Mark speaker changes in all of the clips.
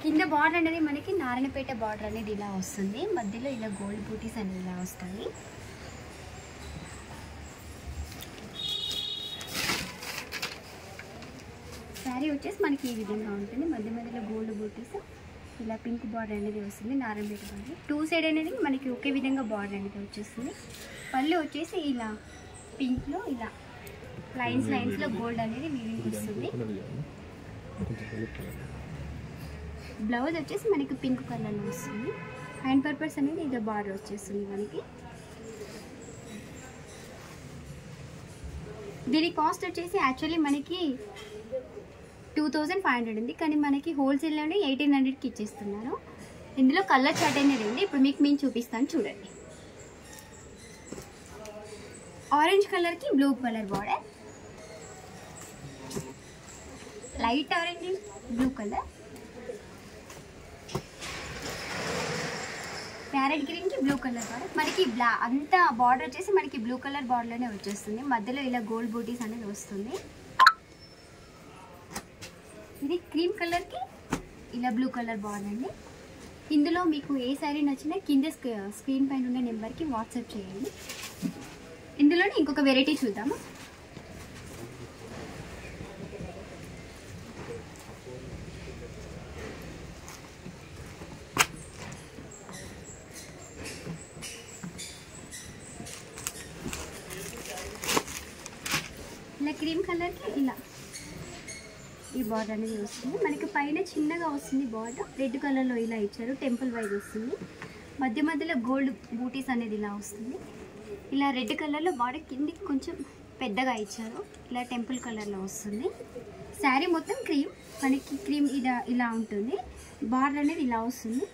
Speaker 1: కింద బార్డర్ అనేది మనకి నారాయణపేట బార్డర్ అనేది ఇలా వస్తుంది, మధ్యలో ఇలా గోల్డ్ బూటీస్ అనేది ఇలా వస్తాయి. శారీ వచ్చేసి మనకి ఈ విధంగా ఉంటుంది, మధ్యలో గోల్డ్ బూటీస్ ఇలా పింక్ బార్డర్ అనేది వస్తుంది, నారాయణపేట బార్డర్. టూ సైడ్ అనేది మనకి ఒకే విధంగా బార్డర్ అనేది వచ్చేస్తుంది. పళ్ళు వచ్చేసి ఇలా పింక్లో ఇలా లైన్స్లో గోల్డ్ అనేది వీవింగ్ వస్తుంది. బ్లౌజ్ వచ్చేసి మనకి పింక్ కలర్లో వస్తుంది. హ్యాండ్ పర్పస్ అనేది ఇలా బార్డర్ వచ్చేస్తుంది మనకి. దీని కాస్ట్ వచ్చేసి యాక్చువల్లీ మనకి 2500 ఉంది, కానీ మనకి హోల్సేల్లోనే 1800కి ఇచ్చేస్తున్నారు. ఇందులో కలర్ చార్ట్ అనేది ఉంది, ఇప్పుడు మీకు నేను చూపిస్తాను చూడండి. ఆరెంజ్ కలర్కి blue colour border, light orange blue colour, parrot గ్రీన్కి బ్లూ కలర్ బార్డర్. మనకి అంతా బార్డర్ వచ్చేసి మనకి బ్లూ కలర్ బార్డర్లోనే వచ్చేస్తుంది, మధ్యలో ఇలా గోల్డ్ బూటీస్ అనేది వస్తుంది. ఇది క్రీమ్ కలర్కి ఇలా బ్లూ కలర్ బార్డర్ అండి. ఇందులో మీకు ఏ శారీ నచ్చినా కింద స్క్రీన్ పైన ఉన్న నెంబర్కి వాట్సాప్ చేయండి. ఇందులోనే ఇంకొక వెరైటీ చూద్దాము. ఇలా క్రీమ్ కలర్కి ఇలా ఈ బార్డర్ అనేది వస్తుంది. మనకి పైన చిన్నగా వస్తుంది బార్డర్, రెడ్ కలర్లో ఇలా ఇచ్చారు, టెంపుల్ వైజ్ వస్తుంది. మధ్యలో గోల్డ్ బూటీస్ అనేది ఇలా వస్తుంది. ఇలా రెడ్ కలర్లో బార్డర్ కిందికి కొంచెం పెద్దగా ఇచ్చారు, ఇలా టెంపుల్ కలర్లో వస్తుంది. శారీ మొత్తం క్రీమ్, మనకి క్రీమ్ ఇలా ఉంటుంది, బార్డర్ అనేది ఇలా వస్తుంది.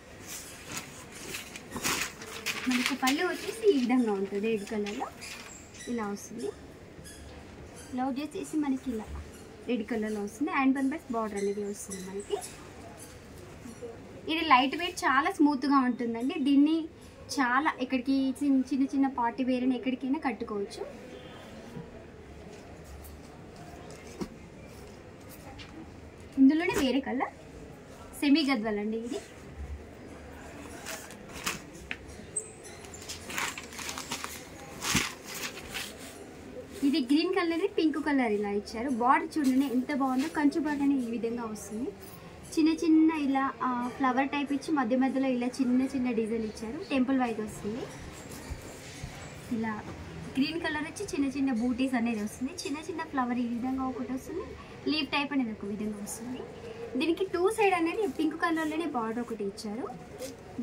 Speaker 1: మనకి పళ్ళు వచ్చేసి ఈ విధంగా ఉంటుంది, రెడ్ కలర్లో ఇలా వస్తుంది. బ్లౌజ్ వచ్చేసి మనకి ఇలా రెడ్ కలర్లో వస్తుంది. హ్యాండ్ పర్పస్ బార్డర్ అనేది వస్తుంది మనకి. ఇది లైట్ వెయిట్, చాలా స్మూత్గా ఉంటుందండి. దీన్ని చాలా ఎక్కడికి చిన్న పార్టీ వేర్ అని ఎక్కడికైనా కట్టుకోవచ్చు. ఇందులోనే వేరే కలర్ సెమీ గద్వాల్ అండి. ఇది గ్రీన్ కలర్, పింక్ కలర్ ఇలా ఇచ్చారు. బార్డర్ చూడండి ఎంత బాగుందో, కంచు బార్డర్ అనేది ఈ విధంగా వస్తుంది. చిన్న ఇలా ఫ్లవర్ టైప్ ఇచ్చి మధ్యలో ఇలా చిన్న డిజైన్ ఇచ్చారు, టెంపుల్ వైజ్ వస్తుంది. ఇలా గ్రీన్ కలర్ వచ్చి చిన్న బూటీస్ అనేది వస్తుంది, చిన్న ఫ్లవర్ ఈ విధంగా ఒకటి వస్తుంది, లీవ్ టైప్ అనేది ఒక విధంగా వస్తుంది. దీనికి టూ సైడ్ అనేది పింక్ కలర్లోనే బార్డర్ ఒకటి ఇచ్చారు.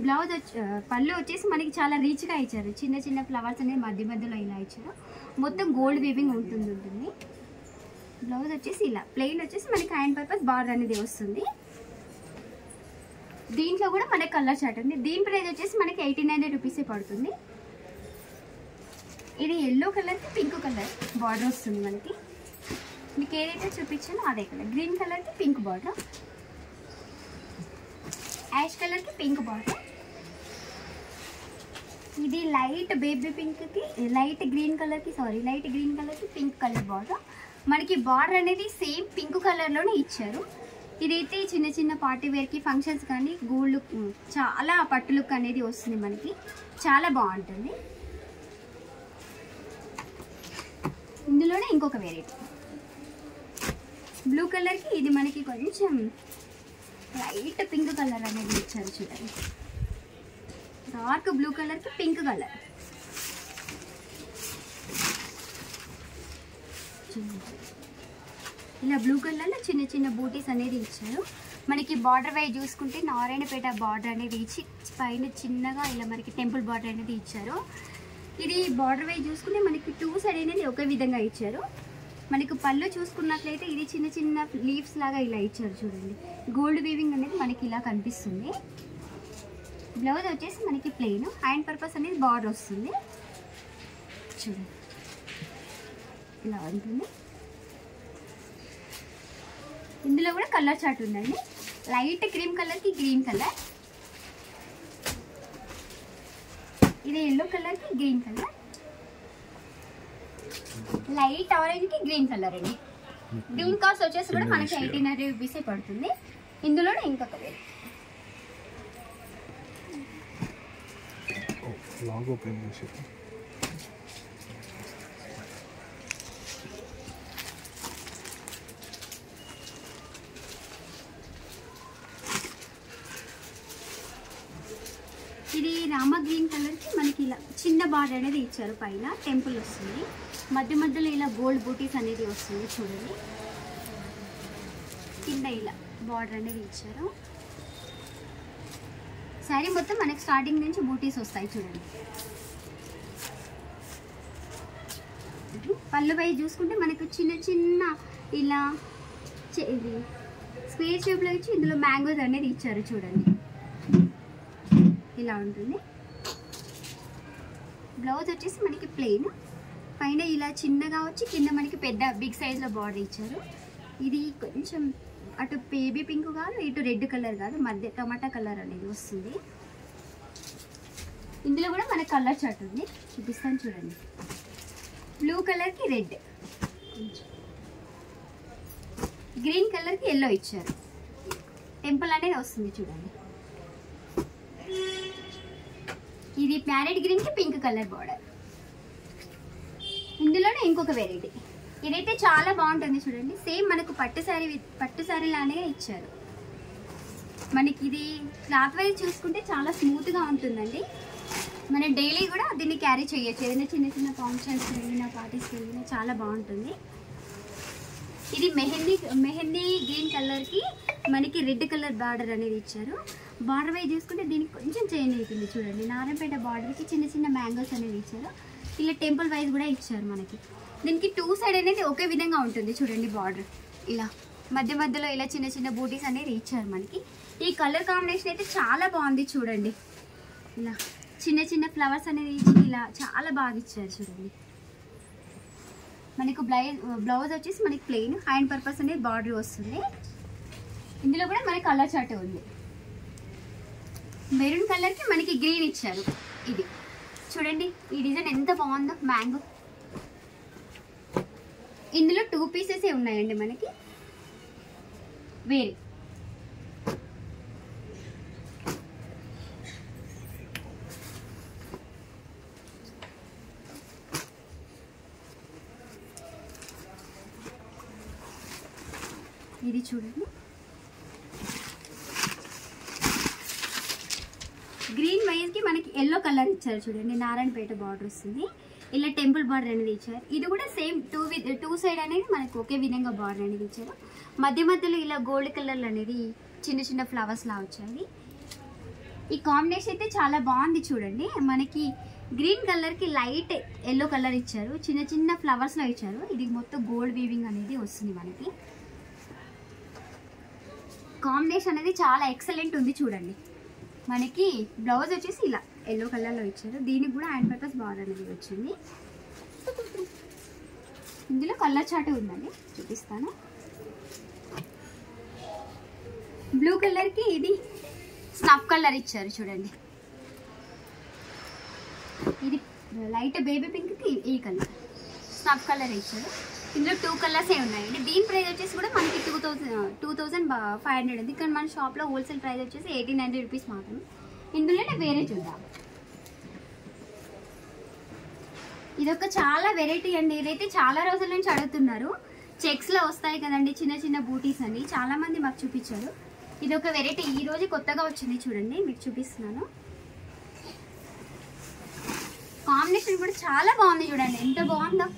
Speaker 1: బ్లౌజ్ పళ్ళు వచ్చేసి మనకి చాలా రీచ్గా ఇచ్చారు, చిన్న ఫ్లవర్స్ అనేది మధ్యలో ఇలా ఇచ్చారు. మొత్తం గోల్డ్ వీవింగ్ ఉంటుంది. బ్లౌజ్ వచ్చేసి ఇలా ప్లెయిన్ వచ్చేసి మనకి హ్యాండ్ పర్పస్ బార్డర్ అనేది వస్తుంది. దీంట్లో కూడా మనకి కలర్ చార్ట్ ఉంది. దీని ప్రైస్ వచ్చేసి మనకి 1800 రూపీసే పడుతుంది. ఇది ఎల్లో కలర్కి పింక్ కలర్ బార్డర్ వస్తుంది మనకి. మీకు ఏదైతే చూపించానో అదే కలర్. గ్రీన్ కలర్కి పింక్ బార్డర్, యాష్ కలర్కి పింక్ బార్డర్. ఇది లైట్ బేబీ పింక్కి లైట్ గ్రీన్ కలర్కి పింక్ కలర్ బార్డర్. మనకి బార్డర్ అనేది సేమ్ పింక్ కలర్లోనే ఇచ్చారు. ఇదైతే చిన్న పార్టీ వేర్కి ఫంక్షన్స్ కానీ గోల్డ్ లుక్, చాలా పట్టు లుక్ అనేది వస్తుంది మనకి, చాలా బాగుంటుంది. ఇందులోనే ఇంకొక వెరైటీ బ్లూ కలర్కి ఇది మనకి కొంచెం లైట్ పింక్ కలర్ అనేది ఇచ్చారు చూడండి. డార్క్ బ్లూ కలర్కి పింక్ కలర్. ఇలా బ్లూ కలర్లో చిన్న బూటీస్ అనేది ఇచ్చారు. మనకి బార్డర్ వైజ్ చూసుకుంటే నారాయణపేట బార్డర్ అనేది ఇచ్చి పైన చిన్నగా ఇలా మనకి టెంపుల్ బార్డర్ అనేది ఇచ్చారు. ఇది బార్డర్ వైజ్ చూసుకుంటే మనకి టూ సైడ్ అనేది ఒకే విధంగా ఇచ్చారు. మనకు పళ్ళు చూసుకున్నట్లయితే ఇది చిన్న లీవ్స్ లాగా ఇలా ఇచ్చారు చూడండి. గోల్డ్ వీవింగ్ అనేది మనకి ఇలా కనిపిస్తుంది. బ్లౌజ్ వచ్చేసి మనకి ప్లెయిన్, హ్యాండ్ పర్పస్ అనేది బార్డర్ వస్తుంది చూడండి, ఇలా ఉంటుంది. ఇందులో కూడా కలర్ చార్ట్ ఉందండి. లైట్ క్రీమ్ కలర్కి గ్రీన్ కలర్, ఇది ఎల్లో కలర్కి గ్రీన్ కలర్, లైట్ ఆరెంజ్కి గ్రీన్ కలర్ అండి. దీని కాస్ట్ వచ్చేసి కూడా మనకి 1800 రూపీసే పడుతుంది. ఇందులోనే ఇంకొక
Speaker 2: లాగ్ ఓపెన్ చేసి
Speaker 1: ఇది రామ గ్రీన్ కలర్కి మనకి ఇలా చిన్న బార్డర్ అనేది ఇచ్చారు. పైన టెంపుల్ వస్తుంది, మధ్య మధ్యలో ఇలా గోల్డ్ బూటీస్ అనేది వస్తుంది చూడండి. కింద ఇలా బార్డర్ అనేది ఇచ్చారు. శారీ మొత్తం మనకి స్టార్టింగ్ నుంచి బూటీస్ వస్తాయి చూడండి. పళ్ళు పై చూసుకుంటే మనకు చిన్న చిన్న ఇలా ఇది స్క్వేర్ షేప్లో ఇచ్చి ఇందులో మ్యాంగోస్ అనేది ఇచ్చారు చూడండి. ఇలా ఉంటుంది. బ్లౌజ్ వచ్చేసి మనకి ప్లెయిన్, పైన ఇలా చిన్నగా వచ్చి కింద మనకి పెద్ద బిగ్ సైజ్లో బార్డర్ ఇచ్చారు. ఇది కొంచెం అటు బేబీ పింక్ కాదు, ఇటు రెడ్ కలర్ కాదు, మధ్య టమాటా కలర్ అనేది వస్తుంది. ఇందులో కూడా మనకి కలర్ చార్ట్ ఉంది, చూపిస్తాను చూడండి. బ్లూ కలర్కి రెడ్, గ్రీన్ కలర్కి ఎల్లో ఇచ్చారు. టెంపుల్ అనేది వస్తుంది చూడండి. ఇది ప్యారెట్ గ్రీన్కి పింక్ కలర్ బార్డర్. ఇందులోనే ఇంకొక వెరైటీ, ఇదైతే చాలా బాగుంటుంది చూడండి. సేమ్ మనకు పట్టు శారీ లానే ఇచ్చారు. మనకి ఇది క్లాత్ వైజ్ చూసుకుంటే చాలా స్మూత్గా ఉంటుందండి. మనం డైలీ కూడా దీన్ని క్యారీ చేయొచ్చు, ఏదైనా చిన్న చిన్న ఫంక్షన్స్కి వెళ్ళినా పార్టీస్కి వెళ్ళినా చాలా బాగుంటుంది. ఇది మెహందీ గ్రీన్ కలర్కి మనకి రెడ్ కలర్ బార్డర్ అనేది ఇచ్చారు. బార్డర్ వైజ్ చూసుకుంటే దీనికి కొంచెం చేంజ్ అవుతుంది చూడండి. నారాయణపేట బార్డర్కి చిన్న చిన్న మ్యాంగోస్ అనేది ఇచ్చారు. ఇలా టెంపుల్ వైజ్ కూడా ఇచ్చారు మనకి. దీనికి టూ సైడ్ అనేది ఒకే విధంగా ఉంటుంది చూడండి. బార్డర్ ఇలా మధ్య మధ్యలో ఇలా చిన్న చిన్న బూటీస్ అనేది ఇచ్చారు మనకి. ఈ కలర్ కాంబినేషన్ అయితే చాలా బాగుంది చూడండి. ఇలా చిన్న చిన్న ఫ్లవర్స్ అనేది ఇచ్చి ఇలా చాలా బాగా ఇచ్చారు చూడండి. మనకు బ్లౌజ్ వచ్చేసి మనకి ప్లెయిన్, హ్యాండ్ పర్పస్ అనేది బార్డర్ వస్తుంది. ఇందులో కూడా మనకి కలర్ చార్ట్ ఉంది. మెరూన్ కలర్కి మనకి గ్రీన్ ఇచ్చారు. ఇది చూడండి, ఈ డిజైన్ ఎంత బాగుందో. మ్యాంగో ఇందులో 2 పీసెస్ ఉన్నాయండి మనకి. వేరే ఇది చూడండి, గ్రీన్ వైజ్కి మనకి ఎల్లో కలర్ ఇచ్చారు చూడండి. నారాయణపేట బార్డర్ వస్తుంది. ఇలా టెంపుల్ బార్డర్ అనేది ఇచ్చారు. ఇది కూడా సేమ్ టూ సైడ్ అనేది మనకి ఒకే విధంగా బార్డర్ అనేది ఇచ్చారు. మధ్య మధ్యలో ఇలా గోల్డ్ కలర్లు అనేది చిన్న చిన్న ఫ్లవర్స్ లా వచ్చాయి. ఈ కాంబినేషన్ అయితే చాలా బాగుంది చూడండి. మనకి గ్రీన్ కలర్కి లైట్ ఎల్లో కలర్ ఇచ్చారు, చిన్న చిన్న ఫ్లవర్స్లో ఇచ్చారు. ఇది మొత్తం గోల్డ్ వీవింగ్ అనేది వస్తుంది మనకి. కాంబినేషన్ అనేది చాలా ఎక్సలెంట్ ఉంది చూడండి. మనకి బ్లౌజ్ వచ్చేసి ఇలా ఎల్లో కలర్లో ఇచ్చారు. దీనికి కూడా హ్యాండ్ పర్పస్ బార్డర్ అనేది వచ్చింది. ఇందులో కలర్ చార్ట్ ఉందండి, చూపిస్తాను. బ్లూ కలర్కి ఇది స్నఫ్ కలర్ ఇచ్చారు చూడండి. ఇది లైట్ బేబీ పింక్కి ఈ కలర్ స్నఫ్ కలర్ ఇచ్చారు. ఇందులో 2 కలర్స్ ఉన్నాయండి. దీని ప్రైస్ వచ్చేసి కూడా మనకి 2500 ఉంది. కానీ మన షాప్లో హోల్సేల్ ప్రైస్ వచ్చేసి 1890 రూపీస్ మాత్రమే. ఇందులోనే వేరే చూద్దాం. ఇదొక చాలా వెరైటీ అండి. ఇదైతే చాలా రోజుల నుంచి అడుగుతున్నారు. చెక్స్లో వస్తాయి కదండి చిన్న చిన్న బూటీస్ అని, చాలా మంది మాకు చూపించారు. ఇదొక వెరైటీ ఈ రోజు కొత్తగా వచ్చింది చూడండి, మీకు చూపిస్తున్నాను. కాంబినేషన్ కూడా చాలా బాగుంది చూడండి, ఎంత బాగుందో.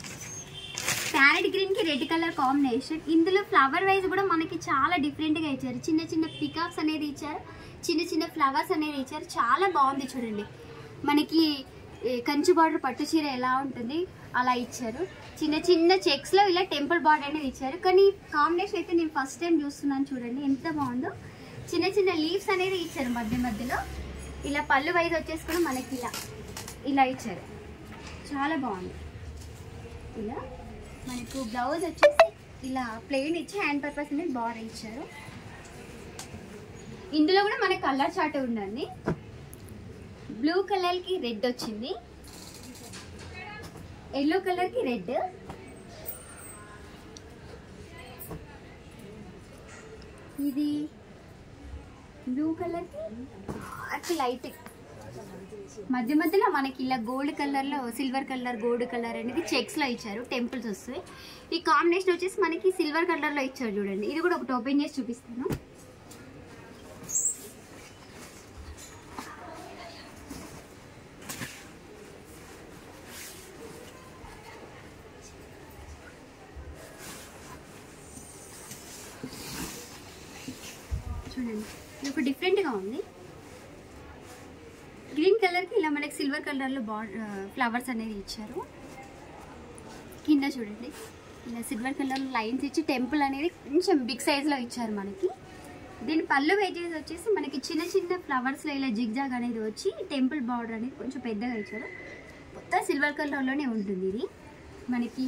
Speaker 1: ప్యారెట్ గ్రీన్కి రెడ్ కలర్ కాంబినేషన్. ఇందులో ఫ్లవర్ వైజ్ కూడా మనకి చాలా డిఫరెంట్గా ఇచ్చారు. చిన్న చిన్న పికాక్స్ అనేది ఇచ్చారు, చిన్న చిన్న ఫ్లవర్స్ అనేది ఇచ్చారు. చాలా బాగుంది చూడండి. మనకి కంచి బార్డర్ పట్టు చీర ఎలా ఉంటుంది అలా ఇచ్చారు. చిన్న చిన్న చెక్స్లో ఇలా టెంపుల్ బార్డర్ అనేది ఇచ్చారు. కానీ కాంబినేషన్ అయితే నేను ఫస్ట్ టైం చూస్తున్నాను చూడండి, ఎంత బాగుందో. చిన్న చిన్న లీవ్స్ అనేది ఇచ్చారు మధ్య మధ్యలో. ఇలా పళ్ళు వైజ్ వచ్చేసి కూడా మనకి ఇలా ఇచ్చారు, చాలా బాగుంది. ఇలా మనకు బ్లౌజ్ వచ్చేసి ఇలా ప్లెయిన్ ఇచ్చి హ్యాండ్ పర్పస్ అనేది బార్డర్ ఇచ్చారు. ఇందులో కూడా మనకి కలర్ చార్ట్ ఉందండి. బ్లూ కలర్కి రెడ్ వచ్చింది, ఎల్లో కలర్కి రెడ్, ఇది బ్లూ కలర్కి లైట్ మధ్య మధ్యలో మనకి ఇలా గోల్డ్ కలర్లో సిల్వర్ కలర్ గోల్డ్ కలర్ అనేది చెక్స్లో ఇచ్చారు, టెంపుల్స్ వస్తాయి. ఈ కాంబినేషన్ వచ్చేసి మనకి సిల్వర్ కలర్లో ఇచ్చారు చూడండి. ఇది కూడా ఒకటి ఓపెన్ చేసి చూపిస్తాను. చూడండి, ఇది ఒక డిఫరెంట్గా ఉంది. గ్రీన్ కలర్కి ఇలా మనకి సిల్వర్ కలర్లో ఫ్లవర్స్ అనేది ఇచ్చారు. కింద చూడండి ఇలా సిల్వర్ కలర్లో లైన్స్ ఇచ్చి టెంపుల్ అనేది కొంచెం బిగ్ సైజ్లో ఇచ్చారు మనకి. దీని పళ్ళు వేజెస్ వచ్చేసి మనకి చిన్న చిన్న ఫ్లవర్స్లో ఇలా జిగ్జాగ్ అనేది వచ్చి టెంపుల్ బార్డర్ అనేది కొంచెం పెద్దగా ఇచ్చారు. మొత్తం సిల్వర్ కలర్లోనే ఉంటుంది. ఇది మనకి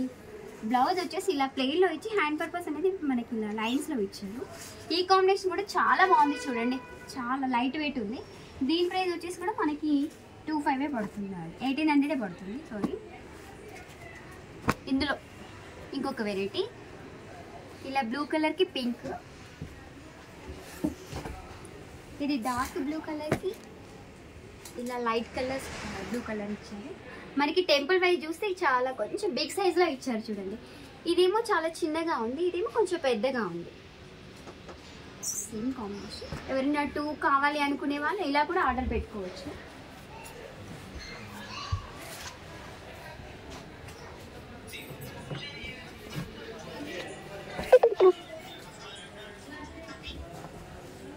Speaker 1: బ్లౌజ్ వచ్చేసి ఇలా ప్లెయిన్లో ఇచ్చి హ్యాండ్ పర్పస్ అనేది మనకి ఇలా లైన్స్లో ఇచ్చారు. ఈ కాంబినేషన్ కూడా చాలా బాగుంది చూడండి, చాలా లైట్ వెయిట్ ఉంది. దీని ప్రైస్ వచ్చేసి కూడా మనకి 2500 పడుతుంది, 1800 పడుతుంది సారీ. ఇందులో ఇంకొక వెరైటీ ఇలా బ్లూ కలర్కి పింక్, ఇది డార్క్ బ్లూ కలర్కి ఇలా లైట్ కలర్స్ బ్లూ కలర్ ఇచ్చారు. మనకి టెంపుల్ వైజ్ చూస్తే చాలా కొంచెం బిగ్ సైజ్లో ఇచ్చారు చూడండి. ఇదేమో చాలా చిన్నగా ఉంది, ఇదేమో కొంచెం పెద్దగా ఉంది. Same combination. ఎవరైనా 2 కావాలి అనుకునే వాళ్ళు ఇలా కూడా ఆర్డర్ పెట్టుకోవచ్చు.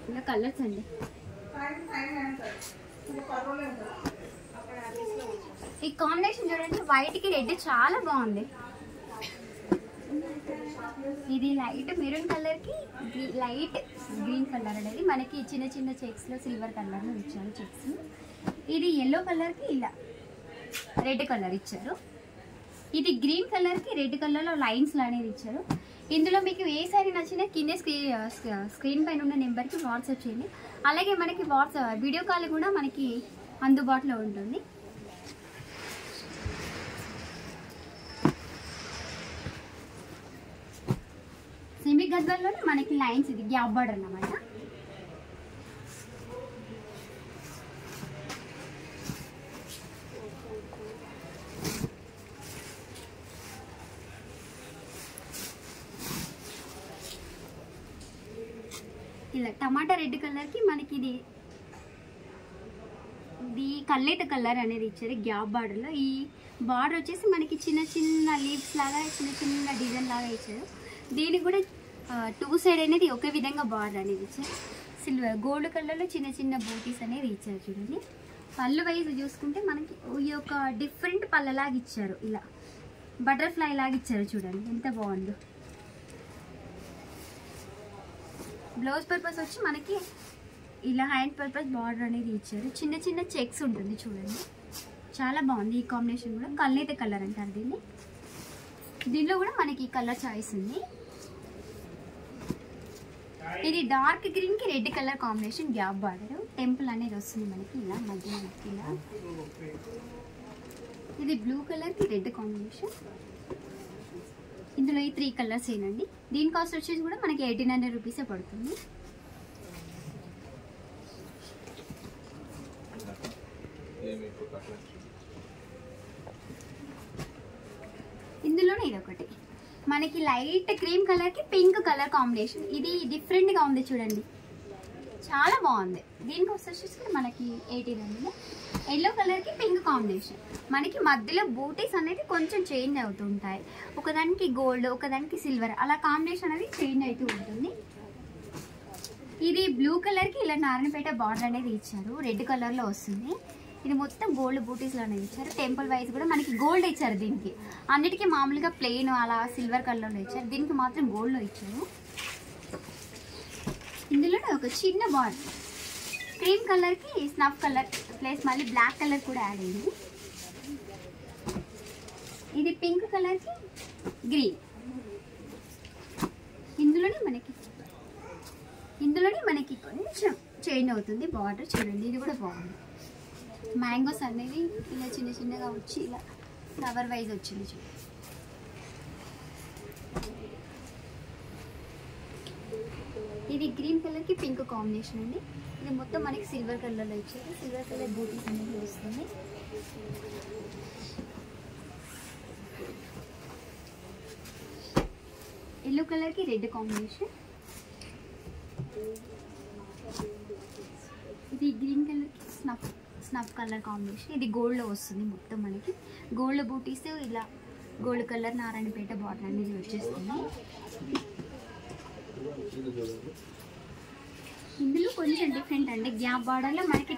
Speaker 1: ఇలా కలర్స్ అండి. ఈ కాంబినేషన్ చూడండి, వైట్కి రెడ్ చాలా బాగుంది. ఇది లైట్ మెరూన్ కలర్కి లైట్ గ్రీన్ కలర్ అనేది మనకి చిన్న చిన్న చెక్స్లో సిల్వర్ కలర్లో ఇచ్చారు చెక్స్. ఇది ఎల్లో కలర్కి ఇలా రెడ్ కలర్ ఇచ్చారు. ఇది గ్రీన్ కలర్కి రెడ్ కలర్లో లైన్స్లో అనేది ఇచ్చారు. ఇందులో మీకు ఏ సారీ నచ్చినా కింద స్క్రీన్ పైన ఉన్న నెంబర్కి వాట్సాప్ చేయండి. అలాగే మనకి వీడియో కాల్ కూడా మనకి అందుబాటులో ఉంటుంది. సెమీ గద్వాల్లోనే మనకి లైన్స్, ఇది గ్యాప్ బార్డర్ అన్నమాట. ఇలా టమాటా రెడ్ కలర్కి మనకి ఇది కల్లేత కలర్ అనేది ఇచ్చారు గ్యాప్ బార్డర్లో. ఈ బార్డర్ వచ్చేసి మనకి చిన్న చిన్న లీవ్స్ లాగా చిన్న చిన్న డిజైన్ లాగా ఇచ్చారు. దీనికి కూడా 2 సైడ్ అనేది ఒకే విధంగా బార్డర్ అనేది ఇచ్చారు. సిల్వర్ గోల్డ్ కలర్లో చిన్న చిన్న బూటీస్ అనేది ఇచ్చారు చూడండి. పళ్ళు వైజ్ చూసుకుంటే మనకి ఈ యొక్క డిఫరెంట్ పళ్ళలాగా ఇచ్చారు, ఇలా బటర్ఫ్లై లాగా ఇచ్చారు చూడండి, ఎంత బాగుందో. బ్లౌజ్ పర్పస్ వచ్చి మనకి ఇలా హ్యాండ్ పర్పస్ బార్డర్ అనేది ఇచ్చారు. చిన్న చిన్న చెక్స్ ఉంటుంది చూడండి, చాలా బాగుంది. ఈ కాంబినేషన్ కూడా కల్నేత కలర్ అంటారు దీన్ని. దీనిలో కూడా మనకి కలర్ చాయిస్ ఉంది. ఇది డార్క్ గ్రీన్కి red colour combination gap border. Temple అనేది వస్తుంది మనకి ఇలా మధ్య ఇలా. ఇది బ్లూ కలర్కి రెడ్ కాంబినేషన్. ఇందులో ఈ 3 కలర్స్ ఏనండి. దీని కాస్ట్ వచ్చేసి కూడా మనకి 1800 రూపీసే పడుతుంది. ఇందులోనే ఇది ఒకటి మనకి లైట్ క్రీమ్ కలర్కి పింక్ కలర్ కాంబినేషన్. ఇది డిఫరెంట్గా ఉంది చూడండి, చాలా బాగుంది. దీని కాస్ట్ వచ్చేసి కూడా మనకి 1800. ఎల్లో కలర్కి పింక్ కాంబినేషన్. మనకి మధ్యలో బూటీస్ అనేది కొంచెం చేంజ్ అవుతూ ఉంటాయి, ఒకదానికి గోల్డ్ ఒకదానికి సిల్వర్, అలా కాంబినేషన్ అనేది చేంజ్ అవుతూ ఉంటుంది. ఇది బ్లూ కలర్కి ఇలా నారాయణపేట బార్డర్ అనేది ఇచ్చారు, రెడ్ కలర్లో వస్తుంది. ఇది మొత్తం గోల్డ్ బూటీస్లో అనేది ఇచ్చారు. టెంపుల్ వైజ్ కూడా మనకి గోల్డ్ ఇచ్చారు. దీనికి అన్నిటికీ మామూలుగా ప్లెయిన్ అలా సిల్వర్ కలర్లో ఇచ్చారు, దీనికి మాత్రం గోల్డ్లో ఇచ్చారు. ఇందులోనే ఒక చిన్న బార్డర్ క్రీమ్ కలర్కి స్నఫ్ కలర్ ప్లస్ మళ్ళీ బ్లాక్ కలర్ కూడా యాడ్ అయింది. ఇది పింక్ కలర్కి గ్రీన్. ఇందులోనే మనకి కొంచెం చేంజ్ అవుతుంది బార్డర్ చూడండి. ఇది కూడా బాగుంది. మ్యాంగోస్ అనేది ఇలా చిన్న చిన్నగా వచ్చి ఇలా ఫ్లవర్ వైజ్ వచ్చింది చూడండి. ఇది ఇది గ్రీన్ కలర్కి పింక్ కాంబినేషన్ అండి. ఇది మొత్తం మనకి సిల్వర్ కలర్లో ఇచ్చారు. సిల్వర్ కలర్ బూటీస్ అనేది వస్తుంది. ఎల్లో కలర్కి రెడ్ కాంబినేషన్. ఇది గ్రీన్ కలర్కి స్నఫ్ కలర్ కాంబినేషన్. ఇది గోల్డ్లో వస్తుంది. మొత్తం మనకి గోల్డ్ బూటీస్ ఇలా గోల్డ్ కలర్ నారాయణపేట బార్డర్ అనేది వచ్చేస్తుంది. ఇందులో కొంచెం డిఫరెంట్ అండి, గ్యాప్ బార్డర్లో మనకి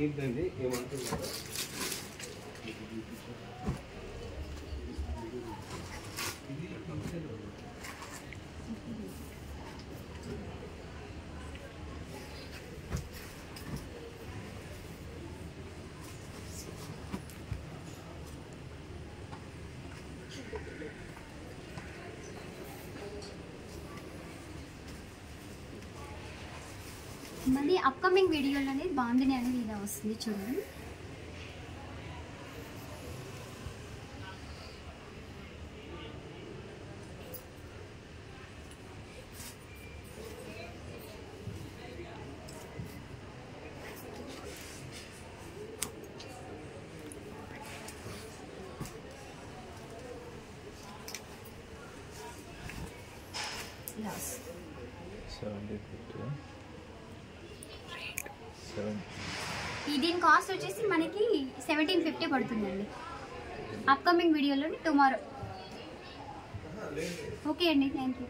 Speaker 2: ఏంటండి ఏమంటున్నారు?
Speaker 1: మళ్ళీ అప్కమింగ్ వీడియోలో అనేది బాందిని అనేది ఇలా వస్తుంది చూడండి. దీని కాస్ట్ వచ్చేసి మనకి 1750 పడుతుందండి. అప్కమింగ్ వీడియోలో టుమారో. ఓకే అండి, థ్యాంక్ యూ.